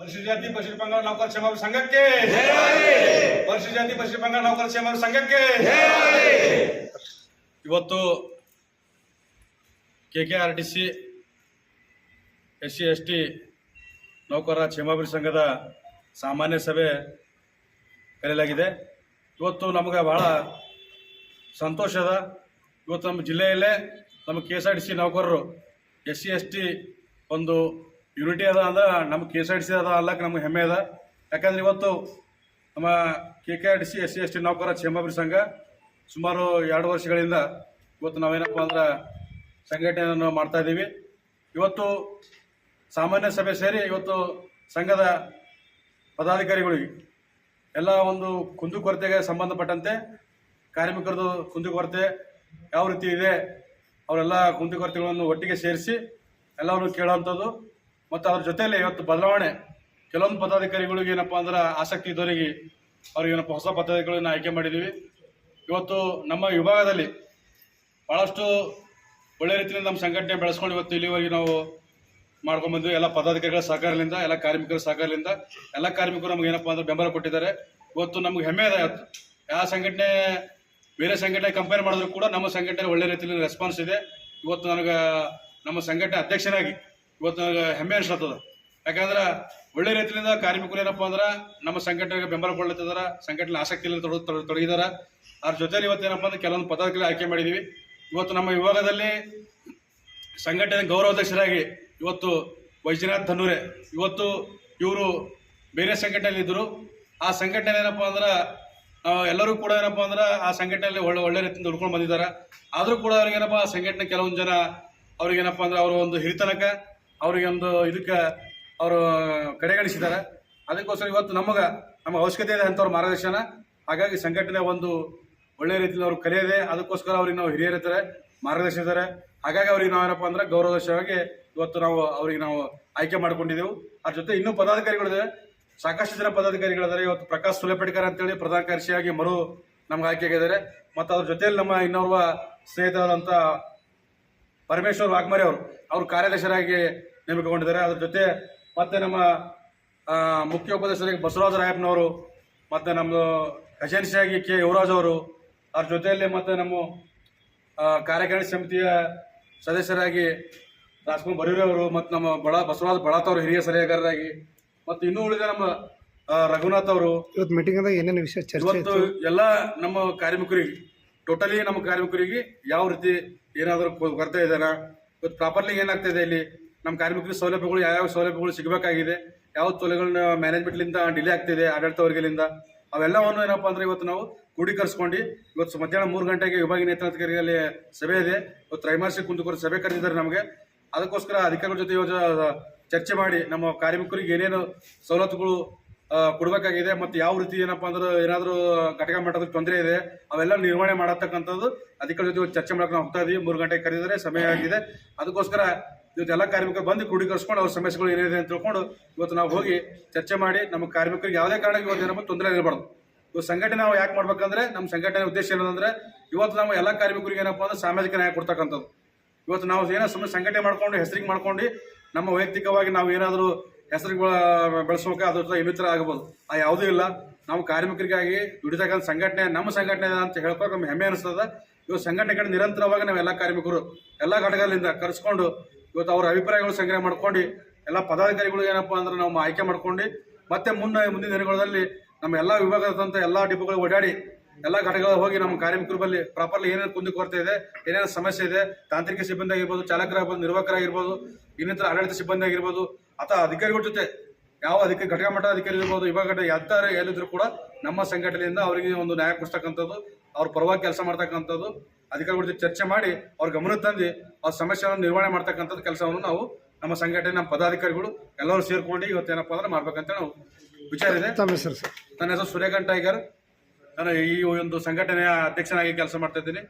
ಪರಿಶಿಷ್ಟ ಜಾತಿ ಪಶ್ಚಿಮ ಬಂಗಾಳ ನೌಕರ ಕ್ಷೇಮಾಭಿವೃದ್ಧಿ ಸಂಘಕ್ಕೆ ಪರಿಶಿಷ್ಟ ಜಾತಿ ಪಶ್ಚಿಮ ಬಂಗಾಳ ನೌಕರ ಕ್ಷೇಮಾಭಿವೃದ್ಧಿ ಸಂಘಕ್ಕೆ ಇವತ್ತು KKRTC SC/ST ನೌಕರರ ಕ್ಷೇಮಾಭಿವೃದ್ಧಿ ಸಂಘದ ಸಾಮಾನ್ಯ ಸಭೆ ಕರೆಯಲಾಗಿದೆ. ಇವತ್ತು ನಮಗೆ ಬಹಳ ಸಂತೋಷದ. ಇವತ್ತು ನಮ್ಮ ಜಿಲ್ಲೆಯಲ್ಲೇ ನಮ್ಮ KSRTC ನೌಕರರು SC/ST ಒಂದು ಯೂನಿಟಿ ಅದ ಅಂದ್ರೆ ನಮ್ಮ KSRTC ಅದ ಅಲ್ಲಕ್ಕೆ ನಮ್ಗೆ ಹೆಮ್ಮೆ ಅದ. ಯಾಕಂದ್ರೆ ಇವತ್ತು ನಮ್ಮ KKRTC SC/ST ನೌಕರರ ಕ್ಷೇಮಾಭಿವೃದ್ಧಿ ಸಂಘ ಸುಮಾರು 2 ವರ್ಷಗಳಿಂದ ಇವತ್ತು ನಾವೇನಪ್ಪ ಅಂದ್ರೆ ಸಂಘಟನೆಯನ್ನು ಮಾಡ್ತಾ ಇದ್ದೀವಿ. ಇವತ್ತು ಸಾಮಾನ್ಯ ಸಭೆ ಸೇರಿ ಇವತ್ತು ಸಂಘದ ಪದಾಧಿಕಾರಿಗಳಿಗೆ ಎಲ್ಲ ಒಂದು ಕುಂದುಕೊರತೆಗೆ ಸಂಬಂಧಪಟ್ಟಂತೆ ಕಾರ್ಮಿಕರದು ಕುಂದುಕೊರತೆ ಯಾವ ರೀತಿ ಇದೆ ಅವರೆಲ್ಲ ಕುಂದುಕೊರತೆಗಳನ್ನು ಒಟ್ಟಿಗೆ ಸೇರಿಸಿ ಎಲ್ಲವನ್ನು ಕೇಳುವಂಥದ್ದು ಮತ್ತು ಅದ್ರ ಜೊತೆಯಲ್ಲಿ ಇವತ್ತು ಬದಲಾವಣೆ ಕೆಲವೊಂದು ಪದಾಧಿಕಾರಿಗಳಿಗೆ ಏನಪ್ಪ ಅಂದ್ರೆ ಆಸಕ್ತಿ ಇದ್ದವರಿಗೆ ಅವ್ರಿಗೇನಪ್ಪ ಹೊಸ ಪದಾಧಿಕಾರಿಗಳನ್ನ ಆಯ್ಕೆ ಮಾಡಿದ್ದೀವಿ. ಇವತ್ತು ನಮ್ಮ ವಿಭಾಗದಲ್ಲಿ ಭಾಳಷ್ಟು ಒಳ್ಳೆ ರೀತಿಯಲ್ಲಿ ನಮ್ಮ ಸಂಘಟನೆ ಬೆಳೆಸ್ಕೊಂಡು ಇವತ್ತು ಇಲ್ಲಿವರೆಗೆ ನಾವು ಮಾಡ್ಕೊಂಡ್ಬಂದ್ವಿ. ಎಲ್ಲ ಪದಾಧಿಕಾರಿಗಳ ಸಹಕಾರದಿಂದ, ಎಲ್ಲ ಕಾರ್ಮಿಕರ ಸಹಕಾರದಿಂದ ಎಲ್ಲ ಕಾರ್ಮಿಕರು ನಮ್ಗೆ ಏನಪ್ಪ ಅಂದ್ರೆ ಬೆಂಬಲ ಕೊಟ್ಟಿದ್ದಾರೆ. ಇವತ್ತು ನಮ್ಗೆ ಹೆಮ್ಮೆ ಇದೆ. ಇವತ್ತು ಯಾವ ಸಂಘಟನೆ ಬೇರೆ ಸಂಘಟನೆ ಕಂಪೇರ್ ಮಾಡಿದ್ರು ಕೂಡ ನಮ್ಮ ಸಂಘಟನೆ ಒಳ್ಳೆ ರೀತಿಯಲ್ಲಿ ರೆಸ್ಪಾನ್ಸ್ ಇದೆ. ಇವತ್ತು ನನಗೆ ನಮ್ಮ ಸಂಘಟನೆ ಅಧ್ಯಕ್ಷನಾಗಿ ಇವತ್ತು ನನಗೆ ಹೆಮ್ಮೆ ಅನಿಸ್ತದ. ಯಾಕಂದ್ರೆ ಒಳ್ಳೆ ರೀತಿಯಿಂದ ಕಾರ್ಮಿಕರು ಏನಪ್ಪ ಅಂದ್ರೆ ನಮ್ಮ ಸಂಘಟನೆಗೆ ಬೆಂಬಲ ಕೊಡ್ಲತ್ತಿದಾರ, ಸಂಘಟನೆ ಆಸಕ್ತಿಯಲ್ಲಿ ತೊಡಗಿದಾರ. ಅದ್ರ ಜೊತೆಲಿ ಇವತ್ತು ಏನಪ್ಪ ಅಂದ್ರೆ ಕೆಲವೊಂದು ಪದಾಧಿಕಾರಿ ಆಯ್ಕೆ ಮಾಡಿದ್ದೀವಿ. ಇವತ್ತು ನಮ್ಮ ವಿಭಾಗದಲ್ಲಿ ಸಂಘಟನೆ ಗೌರವಾಧ್ಯಕ್ಷರಾಗಿ ಇವತ್ತು ವೈದ್ಯನಾಥ್ ಧನ್ನೂರೆ, ಇವತ್ತು ಇವರು ಬೇರೆ ಸಂಘಟನೆಯಲ್ಲಿ ಇದ್ದರು. ಆ ಸಂಘಟನೆ ಏನಪ್ಪ ಅಂದ್ರೆ ಎಲ್ಲರೂ ಕೂಡ ಏನಪ್ಪ ಅಂದ್ರೆ ಆ ಸಂಘಟನೆಯಲ್ಲಿ ಒಳ್ಳೆ ರೀತಿಯಿಂದ ಉಳ್ಕೊಂಡು ಬಂದಿದ್ದಾರೆ. ಆದರೂ ಕೂಡ ಅವ್ರಿಗೇನಪ್ಪ ಆ ಸಂಘಟನೆ ಕೆಲವೊಂದು ಜನ ಅವ್ರಿಗೇನಪ್ಪ ಅಂದ್ರೆ ಅವರು ಒಂದು ಹಿರಿತನಕ ಅವ್ರಿಗೆ ಒಂದು ಇದಕ್ಕೆ ಅವರು ಕಡೆಗಣಿಸಿದ್ದಾರೆ. ಅದಕ್ಕೋಸ್ಕರ ಇವತ್ತು ನಮಗೆ ಅವಶ್ಯಕತೆ ಇದೆ ಅಂಥವ್ರ ಮಾರ್ಗದರ್ಶನ. ಹಾಗಾಗಿ ಸಂಘಟನೆ ಒಂದು ಒಳ್ಳೆ ರೀತಿಯಲ್ಲಿ ಅವ್ರು ಕಲಿಯದೆ, ಅದಕ್ಕೋಸ್ಕರ ಅವ್ರಿಗೆ ನಾವು ಹಿರಿಯರಿದ್ದಾರೆ, ಮಾರ್ಗದರ್ಶಿದ್ದಾರೆ. ಹಾಗಾಗಿ ಅವ್ರಿಗೆ ನಾವೇನಪ್ಪ ಅಂದ್ರೆ ಗೌರವದರ್ಶವಾಗಿ ಇವತ್ತು ಅವ್ರಿಗೆ ನಾವು ಆಯ್ಕೆ ಮಾಡ್ಕೊಂಡಿದ್ದೆವು. ಅದ್ರ ಜೊತೆ ಇನ್ನೂ ಪದಾಧಿಕಾರಿಗಳಿದೆ, ಸಾಕಷ್ಟು ಜನ ಪದಾಧಿಕಾರಿಗಳಿದ್ದಾರೆ. ಇವತ್ತು ಪ್ರಕಾಶ್ ಸುಲೇಪೇಟ್ಕರ್ ಅಂತೇಳಿ ಪ್ರಧಾನ ಕಾರ್ಯದರ್ಶಿಯಾಗಿ ನಮ್ಗೆ ಆಯ್ಕೆ ಆಗಿದ್ದಾರೆ. ಮತ್ತು ಅದ್ರ ಜೊತೆಯಲ್ಲಿ ನಮ್ಮ ಇನ್ನೋರ್ವ ಸ್ನೇಹಿತರಾದಂಥ ಪರಮೇಶ್ವರ್ ವಾಗ್ಮರೆ ಅವರು ಕಾರ್ಯದರ್ಶಿಯಾಗಿ ನೇಮಕಗೊಂಡಿದ್ದಾರೆ. ಅದ್ರ ಜೊತೆ ಮತ್ತೆ ನಮ್ಮ ಮುಖ್ಯ ಉಪದೇಶರಾಗಿ ಬಸವರಾಜ ರಾಯಪ್ಪನವರು, ಮತ್ತು ನಮ್ಮದು ಖಜಾನ್ಸಿಯಾಗಿ K ಯುವರಾಜ್ ಅವರು, ಅವ್ರ ಜೊತೆಯಲ್ಲಿ ಮತ್ತು ನಮ್ಮ ಕಾರ್ಯಕಾರಿಣಿ ಸಮಿತಿಯ ಸದಸ್ಯರಾಗಿ ರಾಜ್ಕುಮಾರ್ ಬರೀರೆ ಅವರು, ಮತ್ತು ನಮ್ಮ ಬಸವರಾಜ್ ಬಳಾತ್ ಅವರು ಹಿರಿಯ ಸಲಹೆಗಾರರಾಗಿ, ಮತ್ತು ಇನ್ನೂ ಉಳಿದ ನಮ್ಮ ರಘುನಾಥ್ ಅವರು. ಇವತ್ತು ಮೀಟಿಂಗ್ ಏನೇನು ವಿಷಯ ಚರ್ಚೆ ಇವತ್ತು ಎಲ್ಲ ನಮ್ಮ ಕಾರ್ಮಿಕರಿಗೆ ಟೋಟಲಿ ನಮ್ಮ ಕಾರ್ಮಿಕರಿಗೆ ಯಾವ ರೀತಿ ಏನಾದರೂ ಕೊರತೆ ಇದೆನಾ, ಇವತ್ತು ಪ್ರಾಪರ್ಲಿ ಏನಾಗ್ತಿದೆ, ಇಲ್ಲಿ ನಮ್ಮ ಕಾರ್ಮಿಕರಿಗೆ ಸೌಲಭ್ಯಗಳು ಯಾವ್ಯಾವ ಸೌಲಭ್ಯಗಳು ಸಿಗಬೇಕಾಗಿದೆ, ಯಾವ ಸೌಲಭ್ಯಗಳನ್ನ ಮ್ಯಾನೇಜ್ಮೆಂಟ್ಲಿಂದ ಡಿಲೇ ಆಗ್ತಿದೆ, ಆಡಳಿತ ವರ್ಗದಿಂದ, ಅವೆಲ್ಲವನ್ನು ಏನಪ್ಪ ಅಂದ್ರೆ ಇವತ್ತು ನಾವು ಕ್ರೋಢೀಕರಿಸ್ಕೊಂಡು ಇವತ್ತು ಮಧ್ಯಾಹ್ನ 3 ಗಂಟೆಗೆ ವಿಭಾಗೀಯ ನೇತೃತ್ವದಲ್ಲಿ ಸಭೆ ಇದೆ. ಇವತ್ತು ತ್ರೈಮಾಸಿಕ ಕುಂದುಕೊರತೆ ಸಭೆ ಕರೆದಿದ್ದಾರೆ ನಮಗೆ. ಅದಕ್ಕೋಸ್ಕರ ಅಧಿಕಾರಿಗಳ ಜೊತೆ ಇವತ್ತು ಚರ್ಚೆ ಮಾಡಿ ನಮ್ಮ ಕಾರ್ಮಿಕರಿಗೆ ಏನೇನು ಸವಲತ್ತುಗಳು ಕೊಡಬೇಕಾಗಿದೆ ಮತ್ತು ಯಾವ ರೀತಿ ಏನಪ್ಪ ಅಂದ್ರೆ ಏನಾದರೂ ಘಟಕ ಮಟ್ಟದ ತೊಂದರೆ ಇದೆ ಅವೆಲ್ಲ ನಿರ್ವಹಣೆ ಮಾಡತಕ್ಕಂಥದ್ದು ಅಧಿಕಾರಿಗಳ ಜೊತೆ ಚರ್ಚೆ ಮಾಡಕ್ಕೆ ನಾವು ಹೋಗ್ತಾ ಇದೀವಿ. 3 ಗಂಟೆಗೆ ಕರೆದಿದ್ದಾರೆ, ಸಮಯ ಆಗಿದೆ. ಅದಕ್ಕೋಸ್ಕರ ಇವತ್ತು ಎಲ್ಲ ಕಾರ್ಮಿಕರು ಬಂದು ಕ್ರೋಢೀಕರಿಸ್ಕೊಂಡು ಅವ್ರ ಸಮಸ್ಯೆಗಳು ಏನಿದೆ ಅಂತ ತಿಳ್ಕೊಂಡು ಇವತ್ತು ನಾವು ಹೋಗಿ ಚರ್ಚೆ ಮಾಡಿ ನಮ್ಮ ಕಾರ್ಮಿಕರಿಗೆ ಯಾವುದೇ ಕಾರಣಕ್ಕೆ ಇವತ್ತು ಏನಪ್ಪ ತೊಂದರೆ ಇರಬಾರ್ದು. ಇವತ್ತು ಸಂಘಟನೆ ನಾವು ಯಾಕೆ ಮಾಡ್ಬೇಕಂದ್ರೆ ನಮ್ಮ ಸಂಘಟನೆ ಉದ್ದೇಶ ಏನಂದ್ರೆ ಇವತ್ತು ನಾವು ಎಲ್ಲ ಕಾರ್ಮಿಕರಿಗೆ ಏನಪ್ಪ ಅಂದ್ರೆ ಸಾಮಾಜಿಕ ನ್ಯಾಯ ಕೊಡ್ತಕ್ಕಂಥದ್ದು. ಇವತ್ತು ನಾವು ಏನೋ ಸುಮ್ಮನೆ ಸಂಘಟನೆ ಮಾಡ್ಕೊಂಡು ಹೆಸರಿಗೆ ಮಾಡ್ಕೊಂಡು ನಮ್ಮ ವೈಯಕ್ತಿಕವಾಗಿ ನಾವು ಏನಾದರೂ ಹೆಸರಿಗೆ ಬೆಳೆಸೋಕೆ ಅದ್ರ ಇನ್ನಿತರ ಆಗಬಹುದು. ಆ ಯಾವುದೂ ಇಲ್ಲ. ನಾವು ಕಾರ್ಮಿಕರಿಗಾಗಿ ದುಡಿತಕ್ಕಂಥ ಸಂಘಟನೆ ನಮ್ಮ ಸಂಘಟನೆ ಅಂತ ಹೇಳ್ಕೊಳಕ್ಕೆ ನಮ್ಗೆ ಹೆಮ್ಮೆ ಅನಿಸ್ತದ. ಇವತ್ತು ಸಂಘಟನೆ ಕಡೆ ನಿರಂತರವಾಗಿ ನಾವು ಎಲ್ಲ ಕಾರ್ಮಿಕರು ಎಲ್ಲ ಘಟಕಗಳಿಂದ ಕರೆಸ್ಕೊಂಡು ಇವತ್ತು ಅವ್ರ ಅಭಿಪ್ರಾಯಗಳು ಸಂಗ್ರಹ ಮಾಡ್ಕೊಂಡು ಎಲ್ಲ ಪದಾಧಿಕಾರಿಗಳು ಏನಪ್ಪ ಅಂದ್ರೆ ನಾವು ಆಯ್ಕೆ ಮಾಡ್ಕೊಂಡು ಮತ್ತೆ ಮುಂದಿನ ದಿನಗಳಲ್ಲಿ ನಮ್ಮ ಎಲ್ಲ ವಿಭಾಗದಂಥ ಎಲ್ಲ ಡಿಪೋಗಳು ಓಡಾಡಿ ಎಲ್ಲ ಘಟಕಗಳು ಹೋಗಿ ನಮ್ಮ ಕಾರ್ಮಿಕರ ಬಳಿ ಪ್ರಾಪರ್ಲಿ ಏನೇನು ಕುಂದುಕೊರತೆ ಇದೆ, ಏನೇನು ಸಮಸ್ಯೆ ಇದೆ, ತಾಂತ್ರಿಕ ಸಿಬ್ಬಂದಿ ಆಗಿರ್ಬೋದು, ಚಾಲಕರಾಗಿರ್ಬೋದು, ನಿರ್ವಾಹಕರಾಗಿರ್ಬೋದು, ಇನ್ನಿತರ ಆಡಳಿತ ಸಿಬ್ಬಂದಿ ಆಗಿರ್ಬೋದು, ಅಥವಾ ಅಧಿಕಾರಿಗಳ ಜೊತೆ ಯಾವ ಘಟಕ ಮಟ್ಟದ ಅಧಿಕಾರಿ ಇರ್ಬೋದು, ವಿಭಾಗ ಘಟಕ ಯಾರು ಎಲ್ಲಿದ್ರು ಕೂಡ ನಮ್ಮ ಸಂಘಟನೆಯಿಂದ ಅವರಿಗೆ ಒಂದು ನ್ಯಾಯ ಕೊಡಿಸ್ತಕ್ಕಂಥದ್ದು, ಅವ್ರ ಪರವಾಗಿ ಕೆಲಸ ಮಾಡ್ತಕ್ಕಂಥದ್ದು, ಅಧಿಕಾರಿಗಳ ಜೊತೆ ಚರ್ಚೆ ಮಾಡಿ ಅವ್ರ ಗಮನ ತಂದು ಅವ್ರ ಸಮಸ್ಯೆಗಳನ್ನು ನಿರ್ವಹಣೆ ಮಾಡ್ತಕ್ಕಂಥದ್ದು ಕೆಲಸವನ್ನು ನಾವು ನಮ್ಮ ಸಂಘಟನೆ ನಮ್ಮ ಪದಾಧಿಕಾರಿಗಳು ಎಲ್ಲರೂ ಸೇರ್ಕೊಂಡು ಇವತ್ತೇನಪ್ಪ ಅಂದ್ರೆ ಮಾಡ್ಬೇಕಂತ ನಾವು ವಿಚಾರ ಇದೆ. ನನ್ನ ಹೆಸರು ಸೂರ್ಯಕಾಂತ್ ಟೈಗರ್. ನಾನು ಈ ಒಂದು ಸಂಘಟನೆಯ ಅಧ್ಯಕ್ಷನಾಗಿ ಕೆಲಸ ಮಾಡ್ತಾ ಇದ್ದೀನಿ.